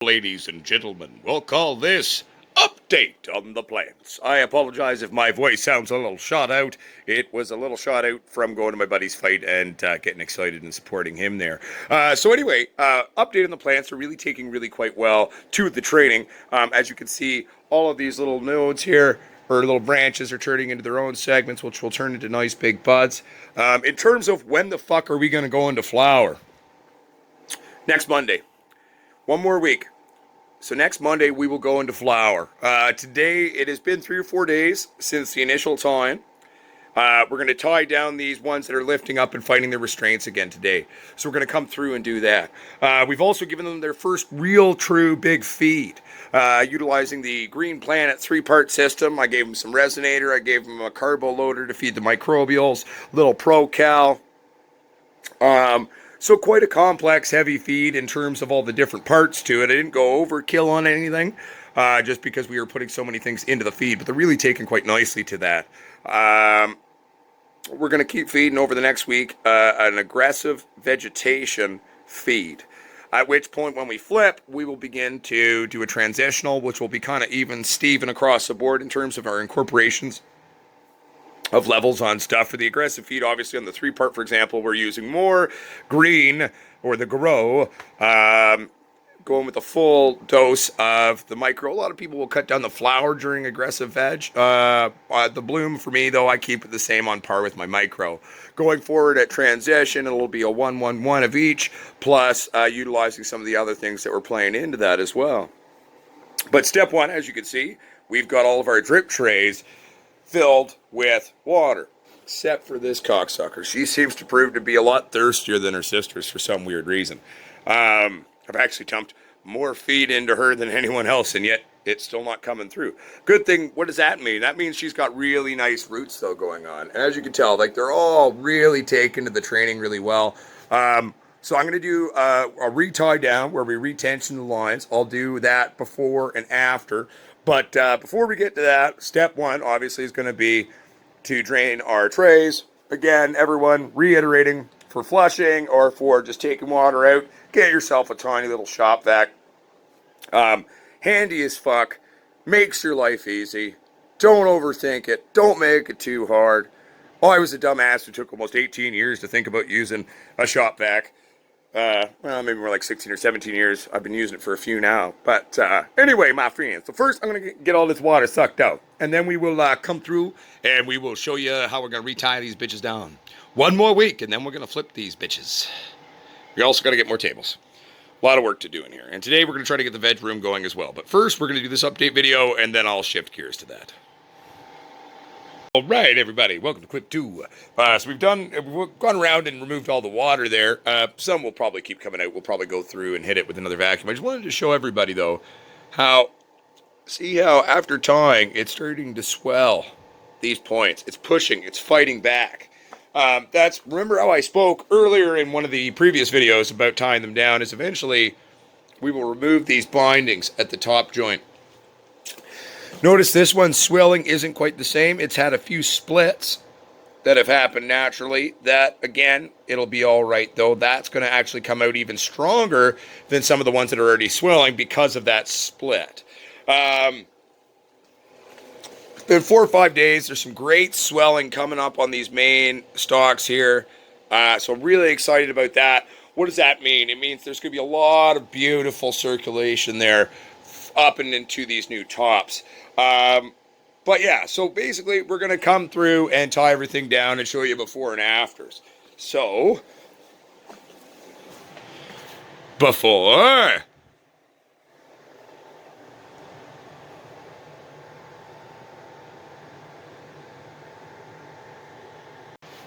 Ladies and gentlemen, we'll call this Update on the Plants. I apologize if my voice sounds a little shot out. It was a little shot out from going to my buddy's fight and getting excited and supporting him there. Update on the Plants are really taking really quite well to the training. As you can see, all of these little nodes here or little branches are turning into their own segments, which will turn into nice big buds. In terms of when the fuck are we going to go into flower? Next Monday. One more week. So next Monday we will go into flower. Today it has been 3 or 4 days since the initial tine. We're going to tie down these ones that are lifting up and fighting their restraints again today. So we're going to come through and do that. We've also given them their first real true big feed. Utilizing the Green Planet 3-part system. I gave them some resonator. I gave them a carbo loader to feed the microbials. Little Pro-Cal. So quite a complex, heavy feed in terms of all the different parts to it. I didn't go overkill on anything, just because we were putting so many things into the feed, but they're really taking quite nicely to that. We're going to keep feeding over the next week an aggressive vegetation feed. At which point, when we flip, we will begin to do a transitional, which will be kind of even Steven across the board in terms of our incorporations of levels on stuff. For the aggressive feed, obviously on the 3-part, for example, we're using more green or the grow, going with a full dose of the micro. A lot of people will cut down the flower during aggressive veg. The bloom for me, though, I keep it the same on par with my micro. Going forward at transition, it'll be a 1-1-1 of each, plus utilizing some of the other things that we're playing into that as well. But step one, as you can see, we've got all of our drip trays filled with water, except for this cocksucker. She seems to prove to be a lot thirstier than her sisters for some weird reason. I've actually dumped more feed into her than anyone else, and yet it's still not coming through. Good thing, what does that mean? That means she's got really nice roots, though, going on. And as you can tell, like, they're all really taken to the training really well. So I'm going to do a retie down where we retension the lines. I'll do that before and after. But before we get to that, step one, obviously, is going to be to drain our trays. Again, everyone, reiterating, for flushing or for just taking water out, get yourself a tiny little shop vac. Handy as fuck. Makes your life easy. Don't overthink it. Don't make it too hard. I was a dumbass who took almost 18 years to think about using a shop vac. Maybe more like 16 or 17 years. I've been using it for a few now. But anyway, my friends. So first, I'm going to get all this water sucked out. And then we will come through and we will show you how we're going to retie these bitches down. One more week, and then we're going to flip these bitches. We also got to get more tables. A lot of work to do in here. And today, we're going to try to get the veg room going as well. But first, we're going to do this update video, and then I'll shift gears to that. All right, everybody, welcome to clip 2. So we've gone around and removed all the water there. Some will probably keep coming out. We'll probably go through and hit it with another vacuum. I just wanted to show everybody, though, see how after tying, it's starting to swell these points. It's pushing, it's fighting back. Remember how I spoke earlier in one of the previous videos about tying them down, is eventually we will remove these bindings at the top joint. Notice this one's swelling isn't quite the same. It's had a few splits that have happened naturally. That, again, it'll be all right, though. That's going to actually come out even stronger than some of the ones that are already swelling because of that split. In 4 or 5 days, there's some great swelling coming up on these main stalks here. So I'm really excited about that. What does that mean? It means there's going to be a lot of beautiful circulation there up and into these new tops. But yeah, so basically we're going to come through and tie everything down and show you before and afters. So, before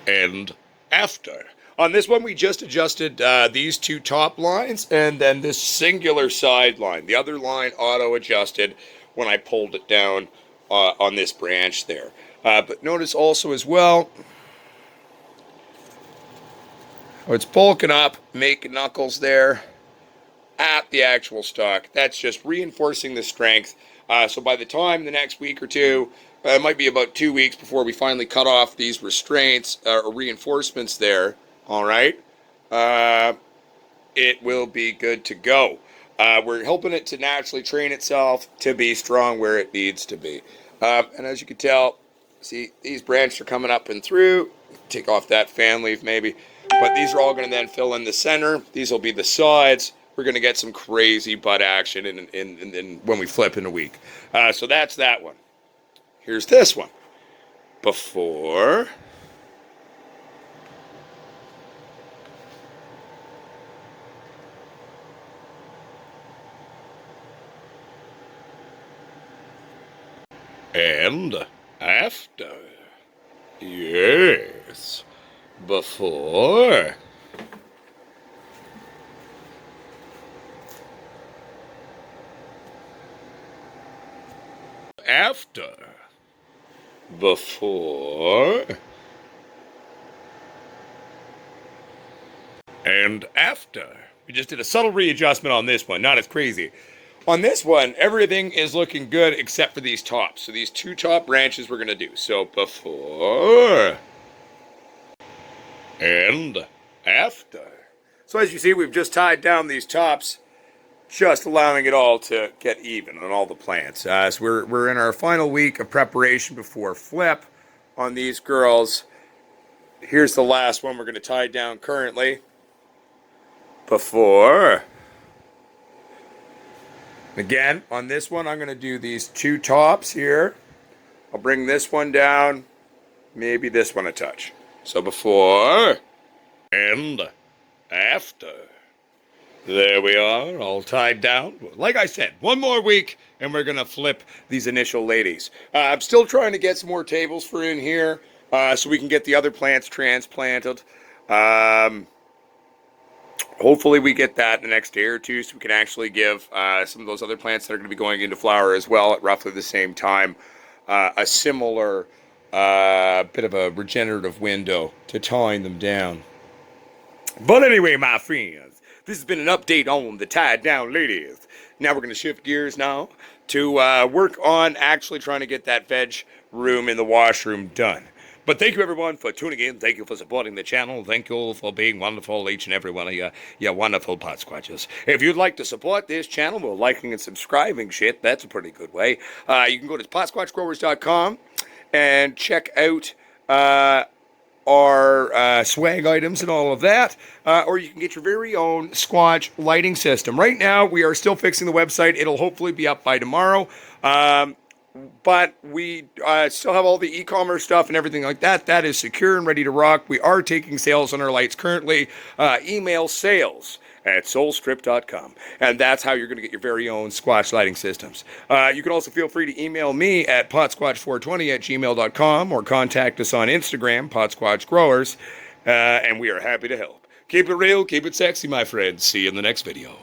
and after. On this one, we just adjusted these 2 top lines and then this singular side line. The other line auto-adjusted when I pulled it down on this branch there. But notice also as well, it's bulking up, making knuckles there at the actual stalk. That's just reinforcing the strength. So by the time the next week or two, it might be about 2 weeks before we finally cut off these restraints or reinforcements there. All right. It will be good to go. We're helping it to naturally train itself to be strong where it needs to be. And as you can tell, see, these branches are coming up and through. Take off that fan leaf maybe. But these are all going to then fill in the center. These will be the sides. We're going to get some crazy bud action in when we flip in a week. So that's that one. Here's this one. Before. And after. Yes. Before. After. Before. And after. We just did a subtle readjustment on this one, not as crazy. On this one, everything is looking good except for these tops. So these two top branches we're going to do. So before and after. So as you see, we've just tied down these tops, just allowing it all to get even on all the plants. So we're in our final week of preparation before flip on these girls. Here's the last one we're going to tie down currently. Before. Again, on this one, I'm going to do these two tops here. I'll bring this one down, maybe this one a touch. So before and after. There we are, all tied down. Like I said, one more week, and we're going to flip these initial ladies. I'm still trying to get some more tables for in here so we can get the other plants transplanted. Hopefully we get that in the next day or two so we can actually give some of those other plants that are going to be going into flower as well at roughly the same time a similar bit of a regenerative window to tying them down. But anyway, my friends, this has been an update on the tied down ladies. Now we're going to shift gears now to work on actually trying to get that veg room in the washroom done. But thank you, everyone, for tuning in. Thank you for supporting the channel. Thank you all for being wonderful, each and every one of you wonderful Potsquatches. If you'd like to support this channel, well, liking and subscribing shit, that's a pretty good way. You can go to potsquatchgrowers.com and check out our swag items and all of that, or you can get your very own Squatch lighting system. Right now, we are still fixing the website. It'll hopefully be up by tomorrow. But we still have all the e-commerce stuff and everything like that. That is secure and ready to rock. We are taking sales on our lights currently. Email sales@soulstrip.com. And that's how you're going to get your very own Squatch lighting systems. You can also feel free to email me at potsquatch420@gmail.com or contact us on Instagram, Potsquatch Growers, and we are happy to help. Keep it real, keep it sexy, my friends. See you in the next video.